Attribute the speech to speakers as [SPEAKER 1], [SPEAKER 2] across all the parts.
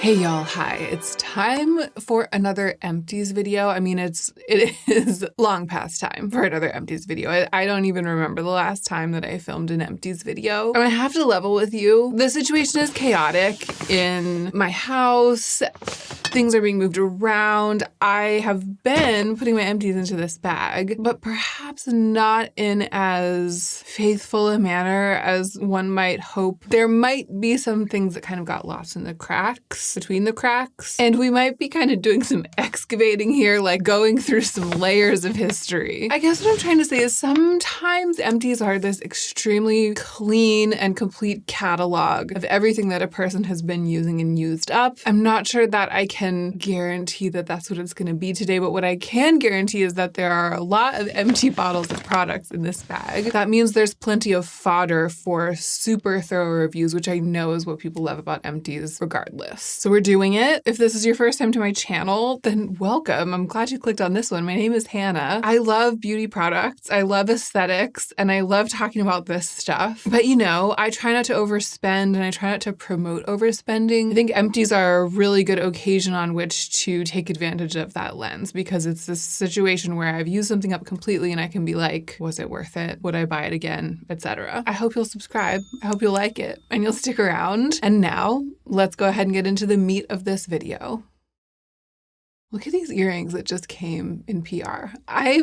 [SPEAKER 1] Hey y'all, hi. It's time for another empties video. I mean, it is long past time for another empties video. I don't even remember the last time that I filmed an empties video. I'm gonna have to level with you. The situation is chaotic in my house. Things are being moved around. I have been putting my empties into this bag, but perhaps not in as faithful a manner as one might hope. There might be some things that kind of got lost in the cracks, between the cracks, and we might be kind of doing some excavating here, like going through some layers of history. I guess what I'm trying to say is sometimes empties are this extremely clean and complete catalog of everything that a person has been using and used up. I'm not sure that I can guarantee that that's what it's going to be today, but what I can guarantee is that there are a lot of empty bottles of products in this bag. That means there's plenty of fodder for super thorough reviews, which I know is what people love about empties regardless. So we're doing it. If this is your first time to my channel, then welcome. I'm glad you clicked on this one. My name is Hannah. I love beauty products. I love aesthetics, and I love talking about this stuff. But you know, I try not to overspend and I try not to promote overspending. I think empties are a really good occasion on which to take advantage of that lens, because it's this situation where I've used something up completely and I can be like, was it worth it? Would I buy it again? Etc. I hope you'll subscribe. I hope you'll like it and you'll stick around. And now let's go ahead and get into the meat of this video. Look at these earrings that just came in PR.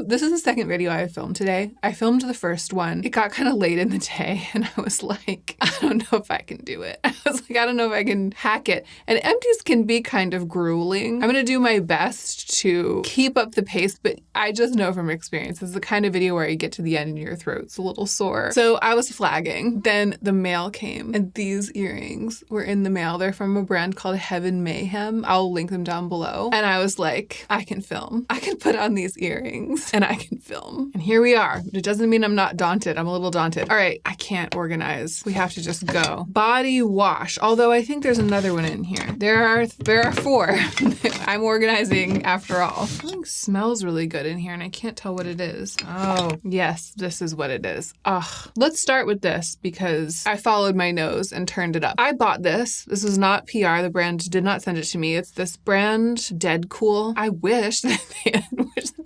[SPEAKER 1] This is the second video I filmed today. I filmed the first one. It got kind of late in the day and I was like, I don't know if I can do it. I was like, I don't know if I can hack it. And empties can be kind of grueling. I'm gonna do my best to keep up the pace, but I just know from experience, it's the kind of video where you get to the end and your throat's a little sore. So I was flagging. Then the mail came and these earrings were in the mail. They're from a brand called Heaven Mayhem. I'll link them down below. And I was like, I can film. I can put on these earrings and I can film. And here we are. It doesn't mean I'm not daunted. I'm a little daunted. All right, I can't organize. We have to just go. Body wash. Although I think there's another one in here. There are four. I'm organizing after all. It smells really good in here and I can't tell what it is. Oh, yes, this is what it is. Ugh. Let's start with this because I followed my nose and turned it up. I bought this. This was not PR. The brand did not send it to me. It's this brand, Dead Cool. I wish that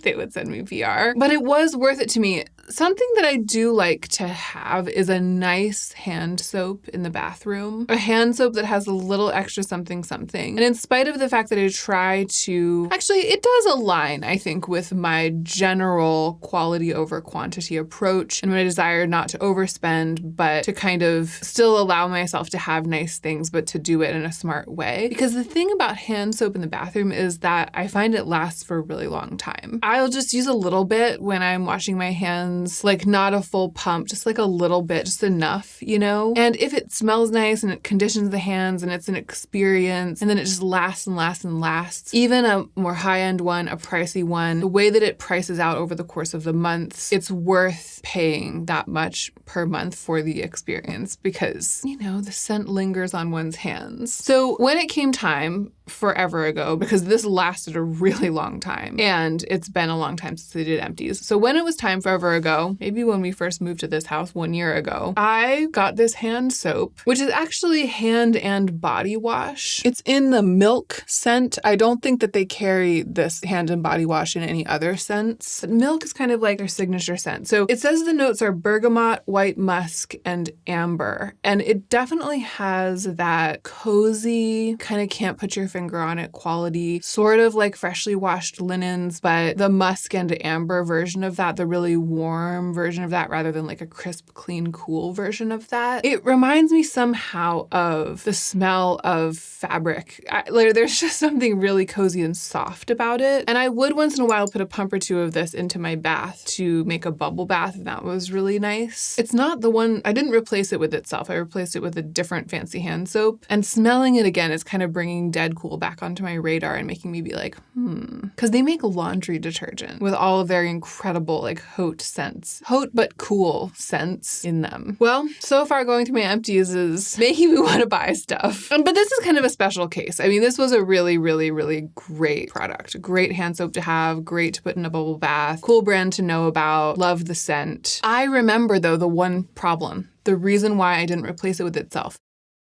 [SPEAKER 1] they would send me PR, but it was worth it to me. Something that I do like to have is a nice hand soap in the bathroom. A hand soap that has a little extra something something. And in spite of the fact that I try to, actually it does align, I think, with my general quality over quantity approach and my desire not to overspend, but to kind of still allow myself to have nice things, but to do it in a smart way. Because the thing about hand soap in the bathroom is that I find it lasts for a really long time. I'll just use a little bit when I'm washing my hands, like not a full pump, just like a little bit, just enough, you know? And if it smells nice and it conditions the hands and it's an experience and then it just lasts and lasts and lasts, even a more high-end one, a pricey one, the way that it prices out over the course of the months, it's worth paying that much per month for the experience because, you know, the scent lingers on one's hands. So when it came time forever ago, because this lasted a really long time and it's been a long time since I did empties. So when it was time forever ago, maybe when we first moved to this house 1 year ago, I got this hand soap, which is actually hand and body wash. It's in the milk scent. I don't think that they carry this hand and body wash in any other scents, but milk is kind of like their signature scent. So it says the notes are bergamot, white musk, and amber. And it definitely has that cozy, kind of can't put your finger on it quality, sort of like freshly washed linens, but the musk and amber version of that, the really warm version of that, rather than like a crisp, clean, cool version of that. It reminds me somehow of the smell of fabric. There's just something really cozy and soft about it. And I would once in a while put a pump or two of this into my bath to make a bubble bath, and that was really nice. It's not the one, I didn't replace it with itself. I replaced it with a different fancy hand soap. And smelling it again is kind of bringing Dead Cool back onto my radar and making me be like, because they make laundry detergent with all of their incredible like haute scents, haute but cool scents in them. Well, so far going through my empties is making me want to buy stuff. But this is kind of a special case. I mean, this was a really, really, really great product. Great hand soap to have, great to put in a bubble bath, cool brand to know about, love the scent. I remember though the one problem, the reason why I didn't replace it with itself.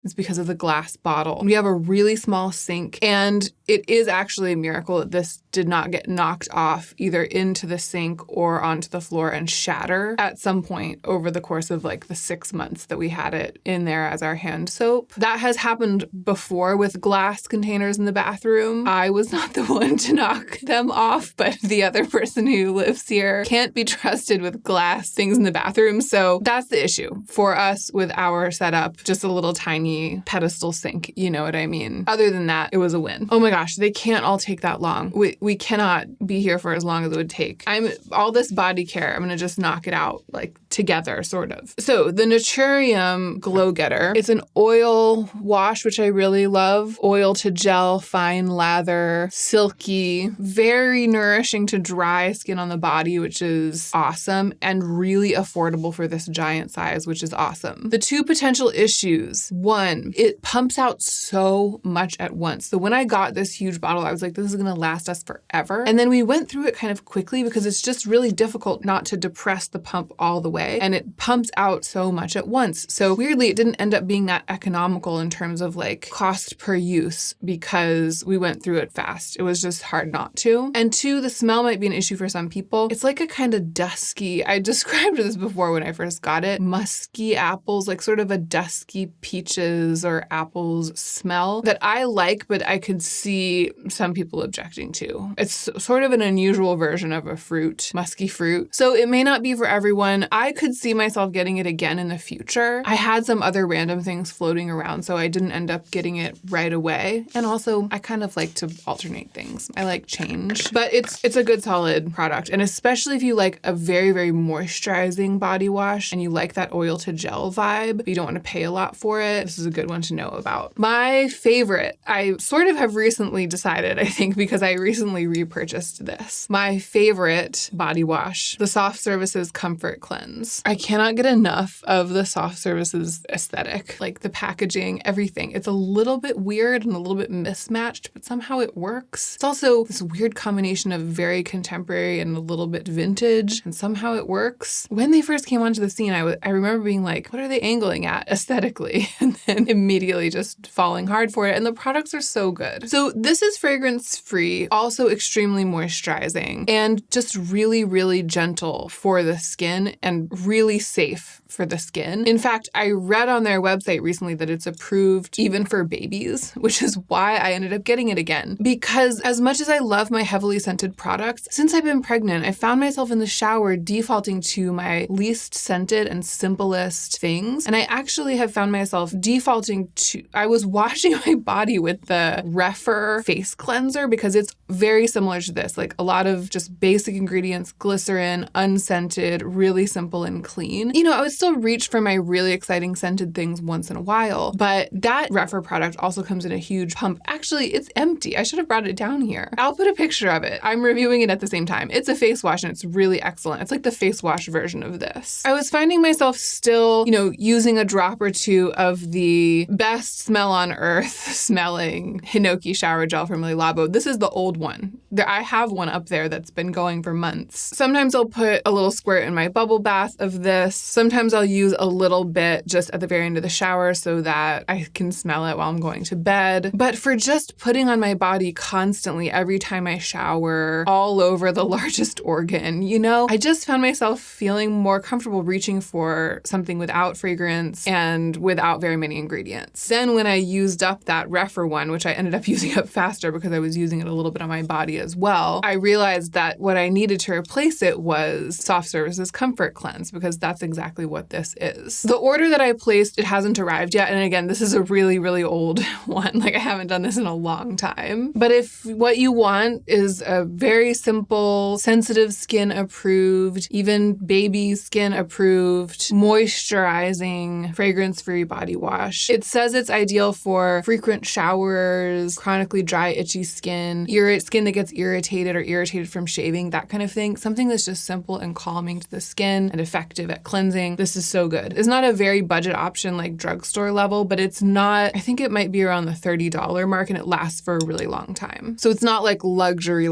[SPEAKER 1] It's because of the glass bottle. We have a really small sink, and it is actually a miracle that this did not get knocked off either into the sink or onto the floor and shatter at some point over the course of like the 6 months that we had it in there as our hand soap. That has happened before with glass containers in the bathroom. I was not the one to knock them off, but the other person who lives here can't be trusted with glass things in the bathroom. So that's the issue for us with our setup, just a little tiny pedestal sink. You know what I mean? Other than that, it was a win. Oh my gosh, they can't all take that long. We cannot be here for as long as it would take. All this body care, I'm going to just knock it out like together, sort of. So the Naturium Glow Getter, it's an oil wash, which I really love. Oil to gel, fine lather, silky, very nourishing to dry skin on the body, which is awesome, and really affordable for this giant size, which is awesome. The two potential issues. One, it pumps out so much at once. So when I got this huge bottle, I was like, this is going to last us forever. And then we went through it kind of quickly because it's just really difficult not to depress the pump all the way. And it pumps out so much at once. So weirdly, it didn't end up being that economical in terms of like cost per use because we went through it fast. It was just hard not to. And two, the smell might be an issue for some people. It's like a kind of dusky, I described this before when I first got it, musky apples, like sort of a dusky peaches or apples smell that I like, but I could see some people objecting to. It's sort of an unusual version of a fruit, musky fruit. So it may not be for everyone. I could see myself getting it again in the future. I had some other random things floating around, so I didn't end up getting it right away. And also, I kind of like to alternate things. I like change. But it's a good solid product. And especially if you like a very, very moisturizing body wash and you like that oil to gel vibe, but you don't want to pay a lot for it, this is a good one to know about. My favorite, I sort of have recently decided, I think, because I recently repurchased this. My favorite body wash, the Soft Services Comfort Cleanse. I cannot get enough of the Soft Services aesthetic, like the packaging, everything. It's a little bit weird and a little bit mismatched, but somehow it works. It's also this weird combination of very contemporary and a little bit vintage, and somehow it works. When they first came onto the scene, I remember being like, what are they angling at aesthetically? And then immediately just falling hard for it. And the products are so good. So this is fragrance-free, also extremely moisturizing, and just really, really gentle for the skin and really safe for the skin. In fact, I read on their website recently that it's approved even for babies, which is why I ended up getting it again. Because as much as I love my heavily scented products, since I've been pregnant, I found myself in the shower defaulting to my least scented and simplest things. And I actually have found myself defaulting to, I was washing my body with the Refer face cleanser because it's very similar to this, like a lot of just basic ingredients, glycerin, unscented, really simple and clean. You know, I would still reach for my really exciting scented things once in a while, but that Refer product also comes in a huge pump. Actually, it's empty. I should have brought it down here. I'll put a picture of it. I'm reviewing it at the same time. It's a face wash and it's really excellent. It's like the face wash version of this. I was finding myself still, using a drop or two of the best smell on earth smelling Hinoki shower gel from Le Labo. This is the old one. I have one up there that's been going for months. Sometimes I'll put a little squirt in my bubble bath of this. Sometimes I'll use a little bit just at the very end of the shower so that I can smell it while I'm going to bed. But for just putting on my body constantly every time I shower, all over the largest organ, I just found myself feeling more comfortable reaching for something without fragrance and without very many ingredients. Then when I used up that Refer one, which I ended up using up faster because I was using it a little bit on my body as well, I realized that what I needed to replace it was Soft Services Comfort Cleanse because that's exactly what this is. The order that I placed, it hasn't arrived yet. And again, this is a really, really old one. Like I haven't done this in a long time. But if what you want is a very simple, sensitive skin approved, even baby skin approved, moisturizing, fragrance-free body wash, it says it's ideal for frequent showers, chronically dry, itchy skin, skin that gets irritated from shaving, that kind of thing. Something that's just simple and calming to the skin and effective at cleansing. This is so good. It's not a very budget option like drugstore level, but it's not, I think it might be around the $30 mark and it lasts for a really long time. So it's not like luxury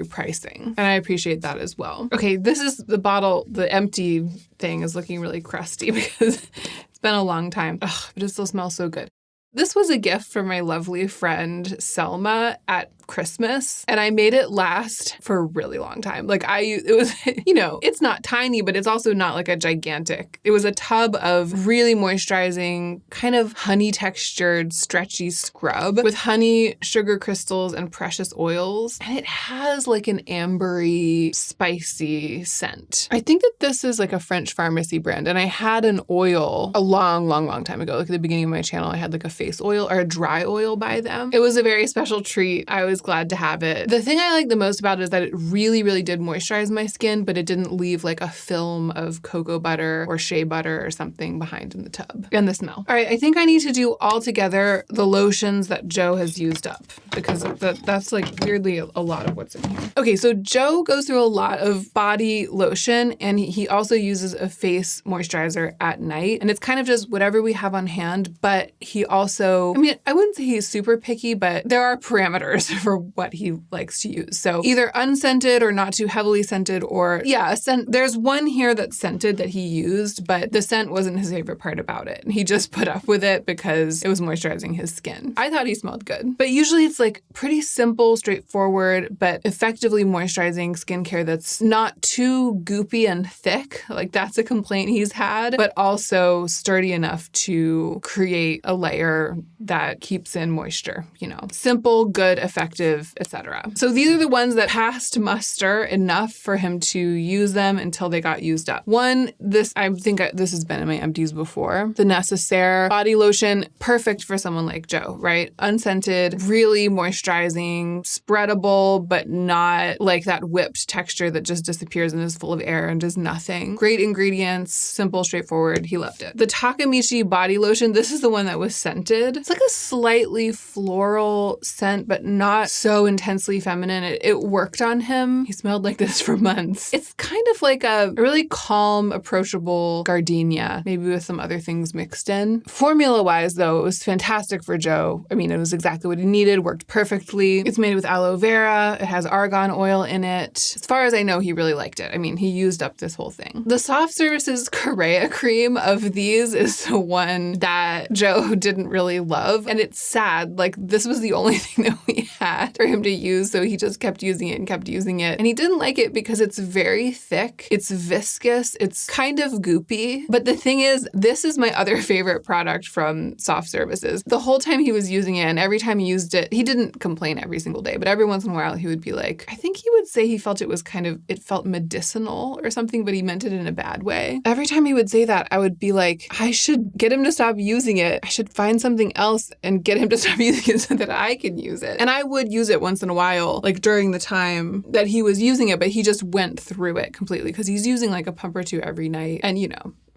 [SPEAKER 1] pricing. And I appreciate that as well. Okay, this is the bottle, the empty thing is looking really crusty because it's been a long time. Ugh, but it still smells so good. This was a gift from my lovely friend Selma at Christmas, and I made it last for a really long time. Like it was, it's not tiny, but it's also not like a gigantic. It was a tub of really moisturizing, kind of honey textured, stretchy scrub with honey, sugar crystals, and precious oils. And it has like an ambery, spicy scent. I think that this is like a French pharmacy brand, and I had an oil a long, long, long time ago. Like at the beginning of my channel, I had like a face oil or a dry oil by them. It was a very special treat. I was glad to have it. The thing I like the most about it is that it really, really did moisturize my skin, but it didn't leave like a film of cocoa butter or shea butter or something behind in the tub. And the smell. All right, I think I need to do all together the lotions that Joe has used up, because that's like weirdly a lot of what's in here. Okay, so Joe goes through a lot of body lotion, and he also uses a face moisturizer at night. And it's kind of just whatever we have on hand, but he also, I wouldn't say he's super picky, but there are parameters for what he likes to use. So either unscented or not too heavily scented, or there's one here that's scented that he used, but the scent wasn't his favorite part about it. And he just put up with it because it was moisturizing his skin. I thought he smelled good. But usually it's like pretty simple, straightforward, but effectively moisturizing skincare that's not too goopy and thick. Like that's a complaint he's had, but also sturdy enough to create a layer that keeps in moisture, simple, good, effective, etc. So these are the ones that passed muster enough for him to use them until they got used up. This has been in my empties before. The Necessaire body lotion, perfect for someone like Joe, right? Unscented, really moisturizing, spreadable, but not like that whipped texture that just disappears and is full of air and does nothing. Great ingredients, simple, straightforward. He loved it. The Takamichi body lotion, this is the one that was scented. It's like a slightly floral scent, but not so intensely feminine. It worked on him. He smelled like this for months. It's kind of like a really calm, approachable gardenia, maybe with some other things mixed in. Formula-wise, though, it was fantastic for Joe. It was exactly what he needed, worked perfectly. It's made with aloe vera. It has argan oil in it. As far as I know, he really liked it. He used up this whole thing. The Soft Services Correa cream of these is the one that Joe didn't really love. And it's sad. Like, this was the only thing that we had for him to use, so he just kept using it and kept using it. And he didn't like it because it's very thick, it's viscous, it's kind of goopy. But the thing is, this is my other favorite product from Soft Services. The whole time he was using it, and every time he used it, he didn't complain every single day, but every once in a while he would be like, I think he would say he felt it felt medicinal or something, but he meant it in a bad way. Every time he would say that, I would be like, I should get him to stop using it. I should find something else and get him to stop using it so that I can use it. And I would use it once in a while, like during the time that he was using it, but he just went through it completely because he's using like a pump or two every night. And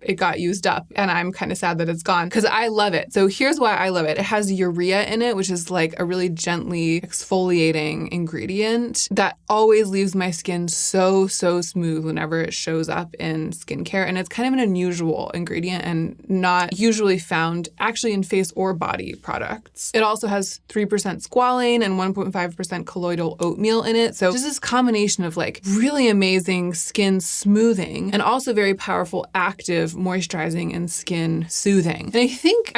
[SPEAKER 1] it got used up, and I'm kind of sad that it's gone because I love it. So here's why I love it. It has urea in it, which is like a really gently exfoliating ingredient that always leaves my skin so smooth whenever it shows up in skincare. And it's kind of an unusual ingredient and not usually found actually in face or body products. It also has 3% squalane and 1.5% colloidal oatmeal in it. So just this combination of like really amazing skin smoothing and also very powerful active moisturizing and skin soothing. And I think,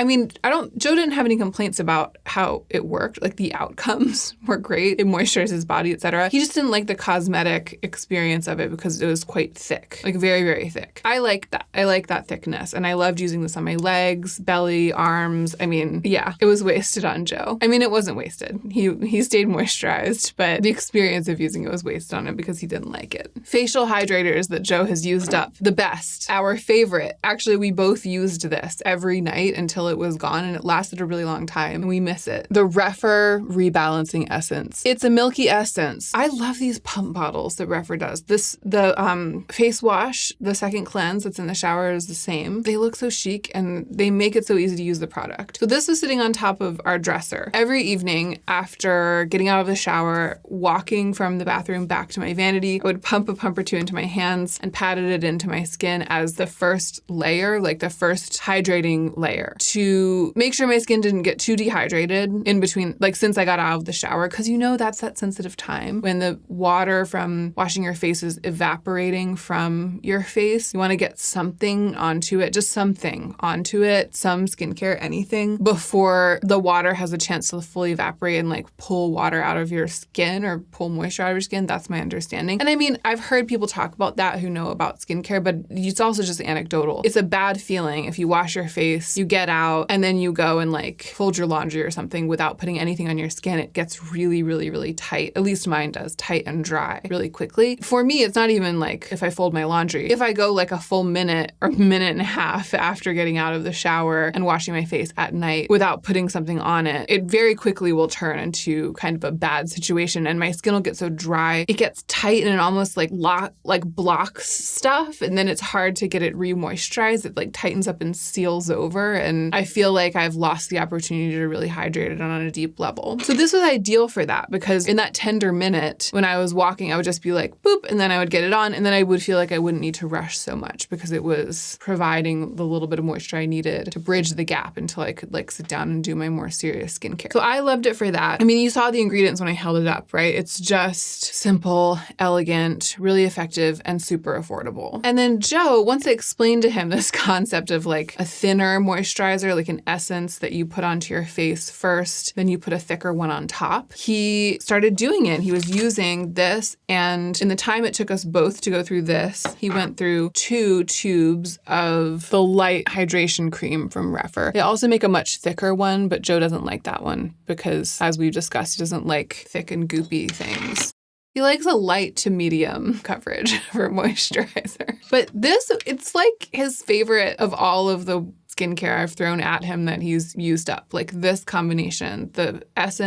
[SPEAKER 1] Joe didn't have any complaints about how it worked. Like the outcomes were great. It moisturized his body, etc. He just didn't like the cosmetic experience of it because it was quite thick, like very, very thick. I like that. I like that thickness. And I loved using this on my legs, belly, arms. It was wasted on Joe. It wasn't wasted. He stayed moisturized, but the experience of using it was wasted on him because he didn't like it. Facial hydrators that Joe has used up. The best. Our favorite. Actually, we both used this every night until it was gone, and it lasted a really long time, and we miss it. The Refer Rebalancing Essence. It's a milky essence. I love these pump bottles that Refer does. The face wash, the second cleanse that's in the shower is the same. They look so chic, and they make it so easy to use the product. So this was sitting on top of our dresser. Every evening after getting out of the shower, walking from the bathroom back to my vanity, I would pump a pump or two into my hands and patted it into my skin as the first first layer, like the first hydrating layer, to make sure my skin didn't get too dehydrated in between, like since I got out of the shower, because you know that's that sensitive time when the water from washing your face is evaporating from your face. You want to get something onto it, just something onto it, some skincare, anything, before the water has a chance to fully evaporate and like pull water out of your skin or pull moisture out of your skin. That's my understanding. And I mean, I've heard people talk about that who know about skincare, but it's also just anecdotal. It's a bad feeling if you wash your face, you get out, and then you go and like fold your laundry or something without putting anything on your skin. It gets really, really, really tight. At least mine does, tight and dry really quickly. For me, it's not even like if I fold my laundry. If I go like a full minute or minute and a half after getting out of the shower and washing my face at night without putting something on it, it very quickly will turn into kind of a bad situation, and my skin will get so dry. It gets tight and it almost like blocks stuff, and then it's hard to get it re-moisturized. It like tightens up and seals over, and I feel like I've lost the opportunity to really hydrate it on a deep level. So this was ideal for that, because in that tender minute when I was walking, I would just be like boop, and then I would get it on, and then I would feel like I wouldn't need to rush so much because it was providing the little bit of moisture I needed to bridge the gap until I could like sit down and do my more serious skincare. So I loved it for that. I mean, you saw the ingredients when I held it up, right? It's just simple, elegant, really effective, and super affordable. And then Joe, once I explained to him this concept of like a thinner moisturizer, like an essence that you put onto your face first, then you put a thicker one on top, he started doing it. He was using this, and in the time it took us both to go through this, he went through 2 tubes of the light hydration cream from Refer. They also make a much thicker one, but Joe doesn't like that one because, as we've discussed, he doesn't like thick and goopy things. He likes a light to medium coverage for moisturizer. But this, it's like his favorite of all of the skincare I've thrown at him that he's used up. Like this combination, the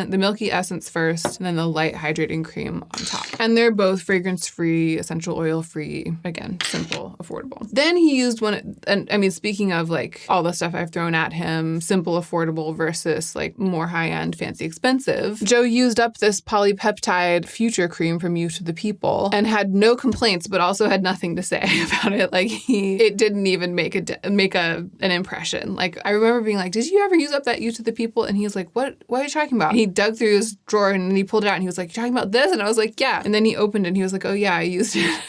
[SPEAKER 1] milky essence first, and then the light hydrating cream on top. And they're both fragrance-free, essential oil-free, again, simple, affordable. Then he used one, and I mean, speaking of like all the stuff I've thrown at him, simple, affordable versus like more high-end, fancy, expensive, Joe used up this polypeptide future cream from You to the People and had no complaints, but also had nothing to say about it. Like it didn't even make an impression. Like I remember being like, did you ever use up that You to the People? And he was like, what are you talking about? And he dug through his drawer and he pulled it out and he was like, you're talking about this? And I was like, yeah. And then he opened it and he was like, oh yeah, I used it.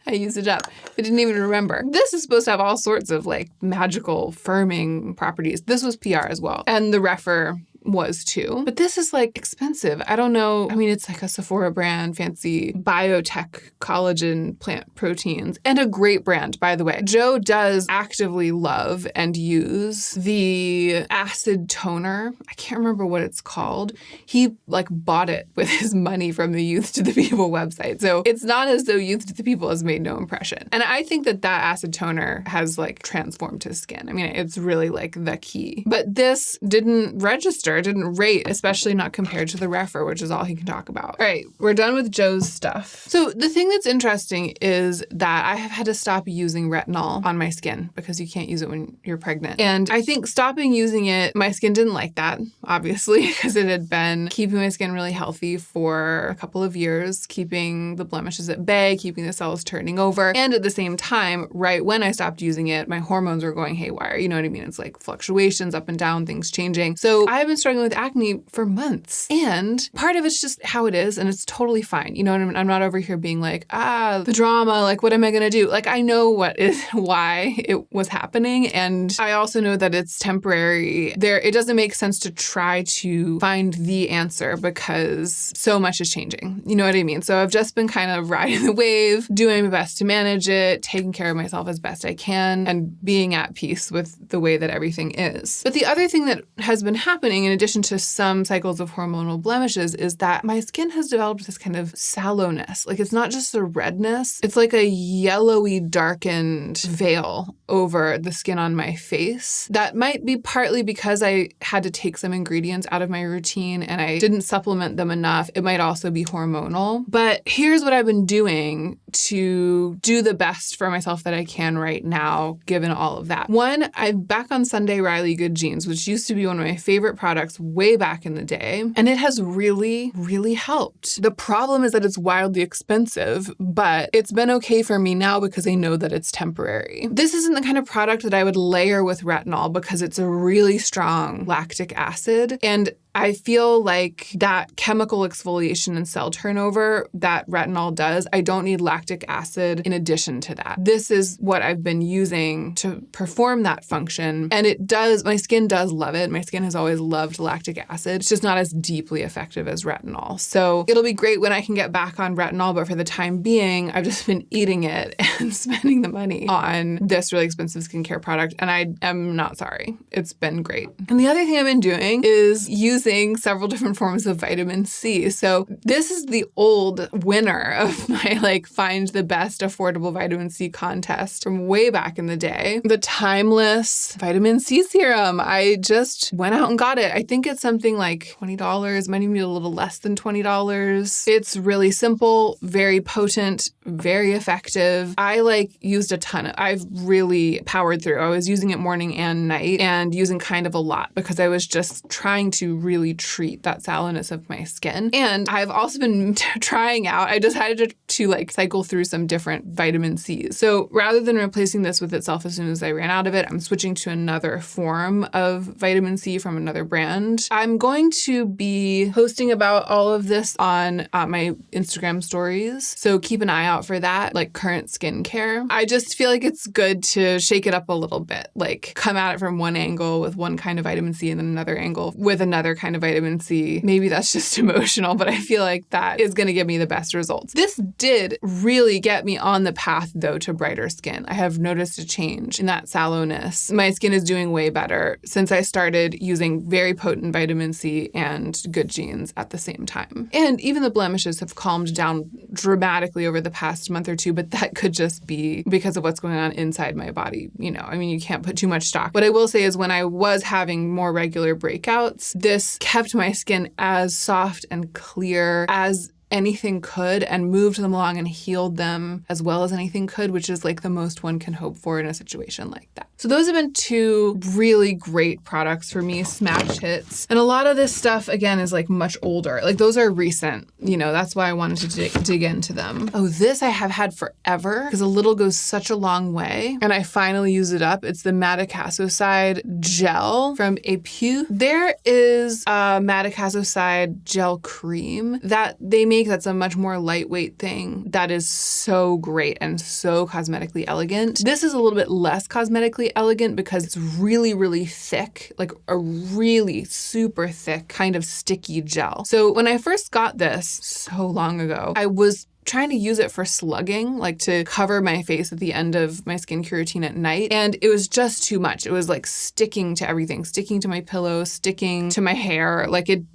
[SPEAKER 1] I used it up. I didn't even remember. This is supposed to have all sorts of like magical firming properties. This was PR as well. And the Refer was too. But this is like expensive. I don't know. I mean, it's like a Sephora brand, fancy biotech collagen plant proteins, and a great brand, by the way. Joe does actively love and use the acid toner. I can't remember what it's called. He like bought it with his money from the Youth to the People website. So it's not as though Youth to the People has made no impression. And I think that acid toner has like transformed his skin. I mean, it's really like the key. But this didn't register. Didn't rate, especially not compared to the Refer, which is all he can talk about. All right, we're done with Joe's stuff. So the thing that's interesting is that I have had to stop using retinol on my skin because you can't use it when you're pregnant. And I think stopping using it, my skin didn't like that, obviously, because it had been keeping my skin really healthy for a couple of years, keeping the blemishes at bay, keeping the cells turning over. And at the same time, right when I stopped using it, my hormones were going haywire. You know what I mean? It's like fluctuations up and down, things changing. So I've been struggling with acne for months. And part of it's just how it is, and it's totally fine. You know what I mean? I'm not over here being like, the drama, like, what am I going to do? Like, I know why it was happening. And I also know that it's temporary. It doesn't make sense to try to find the answer because so much is changing. You know what I mean? So I've just been kind of riding the wave, doing my best to manage it, taking care of myself as best I can, and being at peace with the way that everything is. But the other thing that has been happening, in addition to some cycles of hormonal blemishes, is that my skin has developed this kind of sallowness. Like, it's not just a redness, it's like a yellowy darkened veil over the skin on my face. That might be partly because I had to take some ingredients out of my routine and I didn't supplement them enough. It might also be hormonal. But here's what I've been doing to do the best for myself that I can right now, given all of that. One, I'm back on Sunday Riley Good Jeans, which used to be one of my favorite products way back in the day, and it has really, really helped. The problem is that it's wildly expensive, but it's been okay for me now because I know that it's temporary. This isn't the kind of product that I would layer with retinol because it's a really strong lactic acid, and I feel like that chemical exfoliation and cell turnover that retinol does, I don't need lactic acid in addition to that. This is what I've been using to perform that function. And it does, my skin does love it. My skin has always loved lactic acid. It's just not as deeply effective as retinol. So it'll be great when I can get back on retinol, but for the time being, I've just been eating it and spending the money on this really expensive skincare product. And I am not sorry. It's been great. And the other thing I've been doing is using several different forms of vitamin C. So this is the old winner of my find the best affordable vitamin C contest from way back in the day. The timeless vitamin C serum. I just went out and got it. I think it's something like $20, might even be a little less than $20. It's really simple, very potent, very effective. I used a ton of, I've really powered through. I was using it morning and night and using kind of a lot because I was just trying to really treat that sallowness of my skin. And I've also been trying out, I decided to cycle through some different vitamin C's. So rather than replacing this with itself as soon as I ran out of it, I'm switching to another form of vitamin C from another brand. I'm going to be posting about all of this on my Instagram stories. So keep an eye out for that, current skincare. I just feel like it's good to shake it up a little bit, come at it from one angle with one kind of vitamin C and then another angle with another kind of vitamin C. Maybe that's just emotional, but I feel like that is going to give me the best results. This did really get me on the path, though, to brighter skin. I have noticed a change in that sallowness. My skin is doing way better since I started using very potent vitamin C and Good Genes at the same time. And even the blemishes have calmed down dramatically over the past month or two, but that could just be because of what's going on inside my body. You can't put too much stock. What I will say is when I was having more regular breakouts, this kept my skin as soft and clear as anything could and moved them along and healed them as well as anything could, which is the most one can hope for in a situation like that. So those have been two really great products for me, smash hits. And a lot of this stuff, again, is much older. Those are recent, that's why I wanted to dig into them. Oh, this I have had forever because a little goes such a long way. And I finally use it up. It's the Madecassoside gel from Epu. There is a Madecassoside gel cream that they make that's a much more lightweight thing that is so great and so cosmetically elegant. This is a little bit less cosmetically elegant because it's really, really thick, a really super thick kind of sticky gel. So when I first got this so long ago, I was trying to use it for slugging, to cover my face at the end of my skincare routine at night. And it was just too much. It was sticking to everything, sticking to my pillow, sticking to my hair.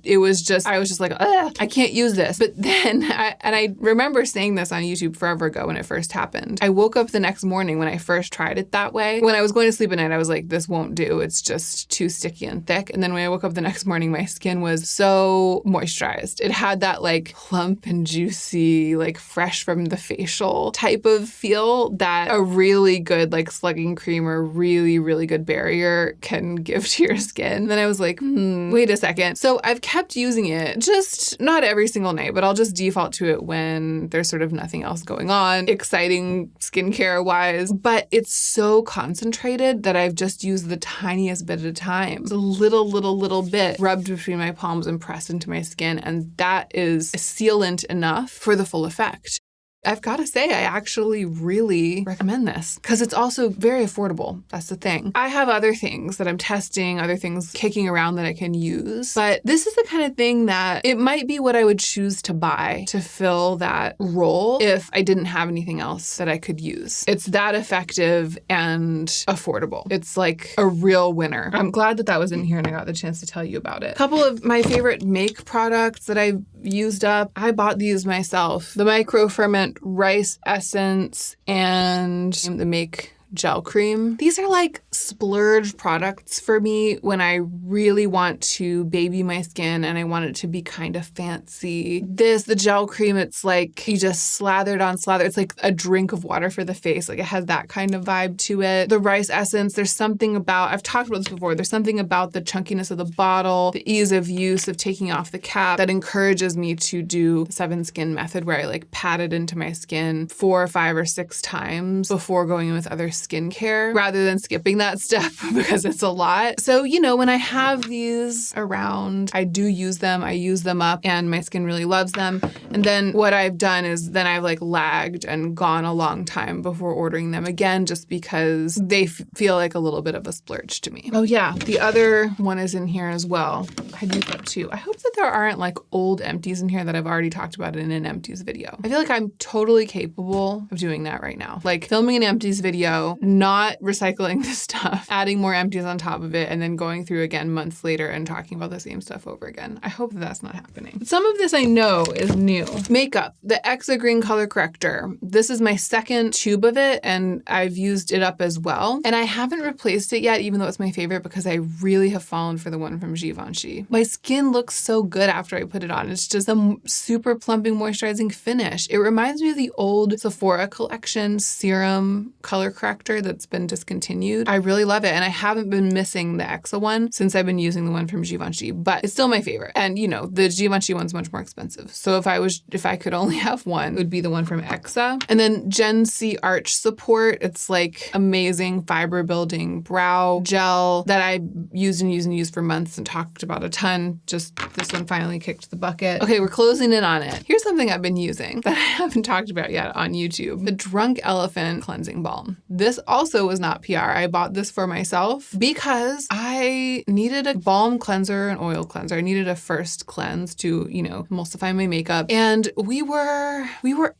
[SPEAKER 1] It was just, I was just ugh, I can't use this. But then, I remember saying this on YouTube forever ago when it first happened. I woke up the next morning when I first tried it that way. When I was going to sleep at night, I was this won't do. It's just too sticky and thick. And then when I woke up the next morning, my skin was so moisturized. It had that plump and juicy, fresh from the facial type of feel that a really good slugging cream or really, really good barrier can give to your skin. Then I was wait a second. So I've kept using it, just not every single night, but I'll just default to it when there's sort of nothing else going on, exciting skincare wise. But it's so concentrated that I've just used the tiniest bit at a time. It's a little bit rubbed between my palms and pressed into my skin. And that is sealant enough for the full effect. I've got to say, I actually really recommend this because it's also very affordable. That's the thing. I have other things that I'm testing, other things kicking around that I can use, but this is the kind of thing that it might be what I would choose to buy to fill that role if I didn't have anything else that I could use. It's that effective and affordable. It's a real winner. I'm glad that was in here and I got the chance to tell you about it. A couple of my favorite make products that I've used up. I bought these myself. The micro ferment rice essence and the make gel cream. These are splurge products for me when I really want to baby my skin and I want it to be kind of fancy. The gel cream, it's like you just slather it on slather. It's like a drink of water for the face. Like it has that kind of vibe to it. The rice essence, there's something about, I've talked about this before, there's something about the chunkiness of the bottle, the ease of use of taking off the cap that encourages me to do the 7 skin method where I like pat it into my skin 4 or 5 or 6 times before going in with other skincare rather than skipping that step because it's a lot. So, you know, when I have these around, I do use them. I use them up and my skin really loves them. And then what I've done is then I've like lagged and gone a long time before ordering them again just because they feel like a little bit of a splurge to me. Oh yeah, the other one is in here as well. I do that too. I hope that there aren't like old empties in here that I've already talked about in an empties video. I feel like I'm totally capable of doing that right now. Like filming an empties video, not recycling the stuff, adding more empties on top of it, and then going through again months later and talking about the same stuff over again. I hope that that's not happening. But some of this I know is new. Makeup, the Exa Green Color Corrector. This is my second tube of it and I've used it up as well. And I haven't replaced it yet, even though it's my favorite because I really have fallen for the one from Givenchy. My skin looks so good after I put it on. It's just a super plumping, moisturizing finish. It reminds me of the old Sephora collection serum color corrector that's been discontinued. I really love it. And I haven't been missing the Exa one since I've been using the one from Givenchy, but it's still my favorite. And you know, the Givenchy one's much more expensive. So if I could only have one, it would be the one from Exa. And then Gen C Arch Support. It's like amazing fiber building brow gel that I used for months and talked about a ton. Just this one finally kicked the bucket. Okay, we're closing in on it. Here's something I've been using that I haven't talked about yet on YouTube. The Drunk Elephant Cleansing Balm. This also was not PR. I bought this for myself because I needed a balm cleanser and oil cleanser. I needed a first cleanse to, you know, emulsify my makeup. And we were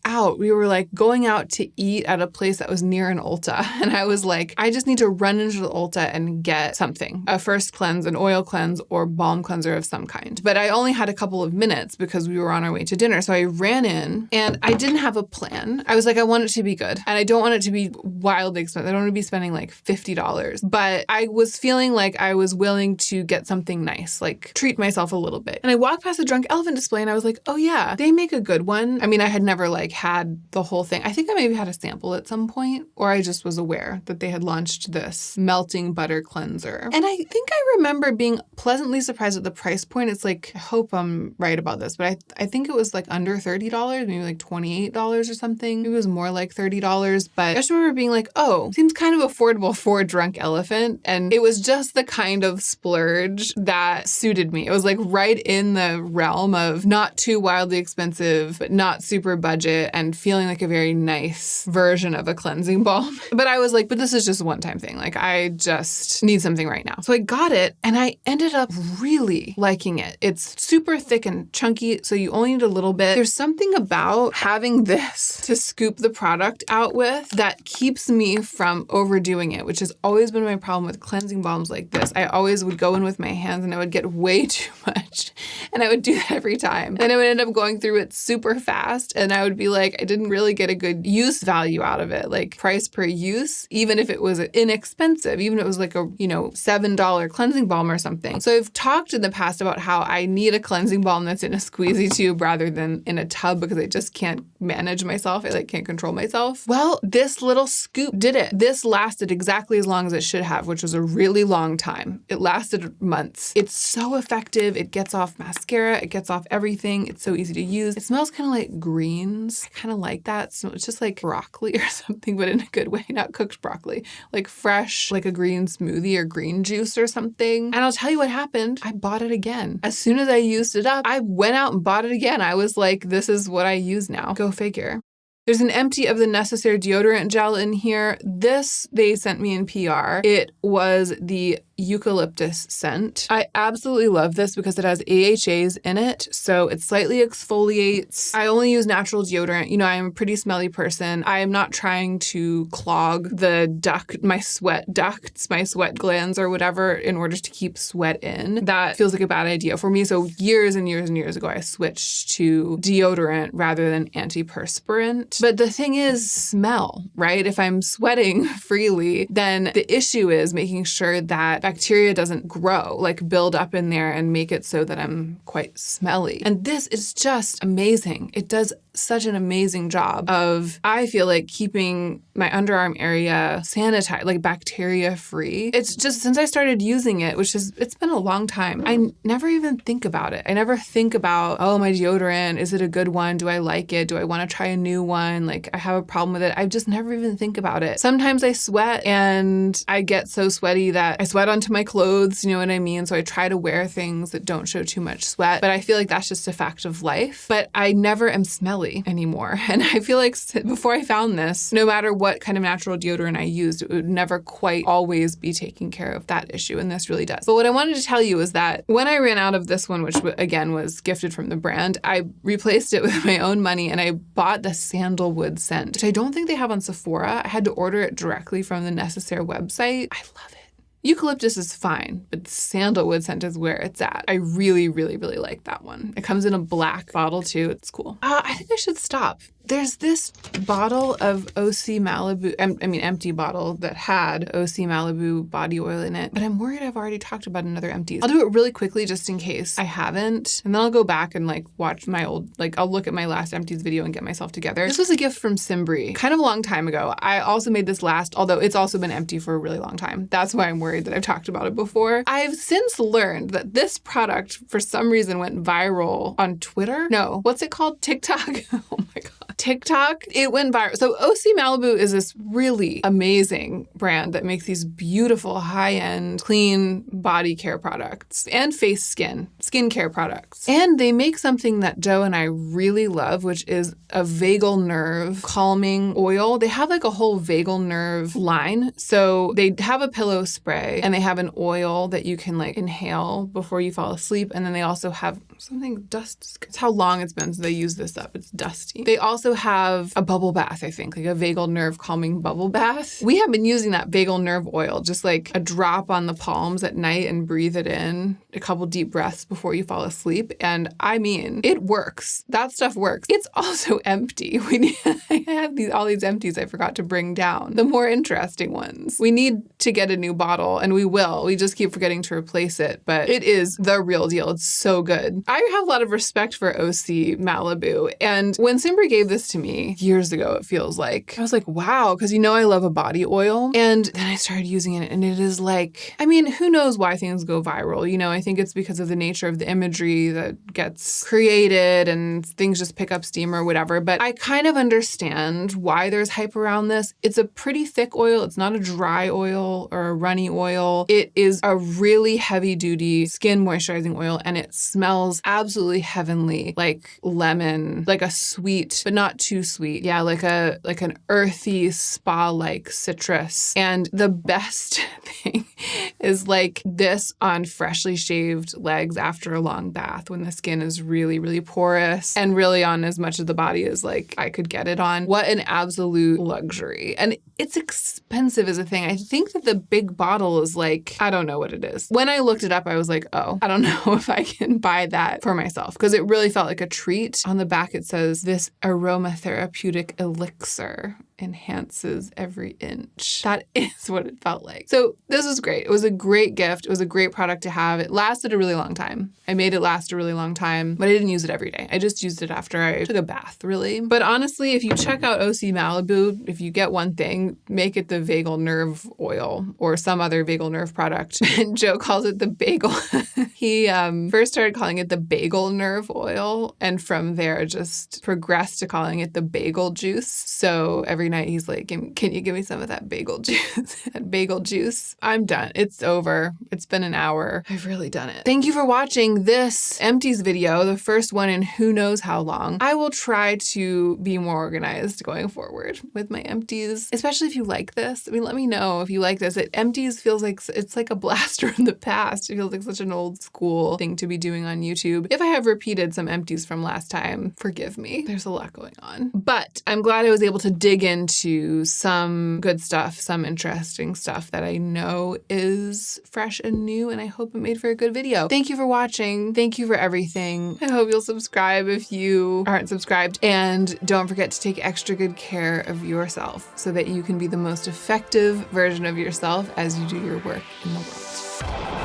[SPEAKER 1] out. We were like going out to eat at a place that was near an Ulta. And I was like, I just need to run into the Ulta and get something. A first cleanse, an oil cleanse, or balm cleanser of some kind. But I only had a couple of minutes because we were on our way to dinner. So I ran in and I didn't have a plan. I was like, I want it to be good. And I don't want it to be wildly expensive. I don't want to be spending like $50. But I was feeling like I was willing to get something nice, like treat myself a little bit. And I walked past the Drunk Elephant display and I was like, oh yeah, they make a good one. I mean, I had never like had the whole thing. I think I maybe had a sample at some point, or I just was aware that they had launched this melting butter cleanser. And I think I remember being pleasantly surprised at the price point. It's like, I hope I'm right about this, but I think it was like under $30, maybe like $28 or something. Maybe it was more like $30, but I just remember being like, oh, seems kind of affordable for a Drunk Elephant. And it was just the kind of splurge that suited me. It was like right in the realm of not too wildly expensive, but not super budget and feeling like a very nice version of a cleansing balm. But I was like, but this is just a one-time thing. Like I just need something right now. So I got it and I ended up really liking it. It's super thick and chunky, so you only need a little bit. There's something about having this to scoop the product out with that keeps me from overdoing it, which has always been my problem with cleansing balms like this. I always would go in with my hands and I would get way too much. And I would do that every time. And I would end up going through it super fast. And I would be like, I didn't really get a good use value out of it. Like price per use, even if it was inexpensive, even if it was like a, you know, $7 cleansing balm or something. So I've talked in the past about how I need a cleansing balm that's in a squeezy tube rather than in a tub because I just can't manage myself. I like can't control myself. Well, this little scoop did it. This lasted exactly as long as it should have, which was a really long time. It lasted months. It's so effective. It gets off mascara. It gets off everything. It's so easy to use. It smells kind of like greens. I kind of like that. So it's just like broccoli or something, but in a good way, not cooked broccoli, like fresh, like a green smoothie or green juice or something. And I'll tell you what happened. I bought it again. As soon as I used it up, I went out and bought it again. I was like, this is what I use now. Go figure. There's an empty of the Necessaire deodorant gel in here. This they sent me in PR. It was the eucalyptus scent. I absolutely love this because it has AHAs in it, so it slightly exfoliates. I only use natural deodorant. You know, I'm a pretty smelly person. I am not trying to clog my sweat ducts, my sweat glands or whatever in order to keep sweat in. That feels like a bad idea for me. So years and years and years ago, I switched to deodorant rather than antiperspirant. But the thing is smell, right? If I'm sweating freely, then the issue is making sure that bacteria doesn't grow, like build up in there and make it so that I'm quite smelly. And this is just amazing. It does such an amazing job of, I feel like, keeping my underarm area sanitized, like bacteria free. It's just since I started using it, it's been a long time, I never even think about it. I never think about, oh, my deodorant, is it a good one? Do I like it? Do I want to try a new one? Like, I have a problem with it. I just never even think about it. Sometimes I sweat and I get so sweaty that I sweat onto my clothes, you know what I mean? So I try to wear things that don't show too much sweat, but I feel like that's just a fact of life. But I never am smelly anymore. And I feel like before I found this, no matter what kind of natural deodorant I used, it would never quite always be taking care of that issue. And this really does. But what I wanted to tell you is that when I ran out of this one, which again was gifted from the brand, I replaced it with my own money and I bought the sandalwood scent, which I don't think they have on Sephora. I had to order it directly from the Necessaire website. I love it. Eucalyptus is fine, but sandalwood scent is where it's at. I really, really, really like that one. It comes in a black bottle too. It's cool. I think I should stop. There's this bottle of OC Malibu, empty bottle that had OC Malibu body oil in it, but I'm worried I've already talked about another empties. I'll do it really quickly just in case I haven't, and then I'll go back and watch my old, I'll look at my last empties video and get myself together. This was a gift from Simbri, kind of a long time ago. I also made this last, although it's also been empty for a really long time. That's why I'm worried that I've talked about it before. I've since learned that this product, for some reason, went viral on Twitter. No, what's it called? TikTok? Oh my God. TikTok, it went viral. So OC Malibu is this really amazing brand that makes these beautiful high-end clean body care products and skincare products. And they make something that Joe and I really love, which is a vagal nerve calming oil. They have a whole vagal nerve line. So they have a pillow spray and they have an oil that you can inhale before you fall asleep. And then they also have something dust. It's how long it's been since they used this up. It's dusty. They also have a bubble bath, I think, a vagal nerve calming bubble bath. We have been using that vagal nerve oil, just a drop on the palms at night and breathe it in, a couple deep breaths before you fall asleep. And I mean, it works. That stuff works. It's also empty. I have all these empties I forgot to bring down, the more interesting ones. We need to get a new bottle, and we will. We just keep forgetting to replace it, but it is the real deal. It's so good. I have a lot of respect for OC Malibu, and when Simbri gave this to me years ago, it feels like, I was like, wow, because I love a body oil, and then I started using it, and it is who knows why things go viral? I think it's because of the nature of the imagery that gets created, and things just pick up steam or whatever, but I kind of understand why there's hype around this. It's a pretty thick oil. It's not a dry oil or a runny oil. It is a really heavy-duty skin moisturizing oil, and it smells absolutely heavenly, like lemon, like a sweet, but not too sweet. Yeah, like an earthy spa-like citrus. And the best thing is this on freshly shaved legs after a long bath when the skin is really, really porous, and really on as much of the body as I could get it on. What an absolute luxury. And it's expensive as a thing. I think that the big bottle is I don't know what it is. When I looked it up, I was like, oh, I don't know if I can buy that for myself, because it really felt like a treat. On the back, it says, this aromatherapeutic elixir enhances every inch. That is what it felt like. So this was great. It was a great gift. It was a great product to have. It lasted a really long time. I made it last a really long time, but I didn't use it every day. I just used it after I took a bath, really. But honestly, if you check out OC Malibu, if you get one thing, make it the vagal nerve oil or some other vagal nerve product. And Joe calls it the bagel. He first started calling it the bagel nerve oil, and from there just progressed to calling it the bagel juice. So every night he's like, can you give me some of that bagel juice? That bagel juice. I'm done. done. It's over. It's been an hour. I've really done it. Thank you for watching this empties video, the first one in who knows how long. I will try to be more organized going forward with my empties, especially if you like this. I mean, let me know if you like this. Empties feels like it's like a blast from the past. It feels like such an old school thing to be doing on YouTube. If I have repeated some empties from last time, forgive me. There's a lot going on. But I'm glad I was able to dig into some good stuff, some interesting stuff that I know is fresh and new, and I hope it made for a good video. Thank you for watching. Thank you for everything. I hope you'll subscribe if you aren't subscribed, and don't forget to take extra good care of yourself so that you can be the most effective version of yourself as you do your work in the world.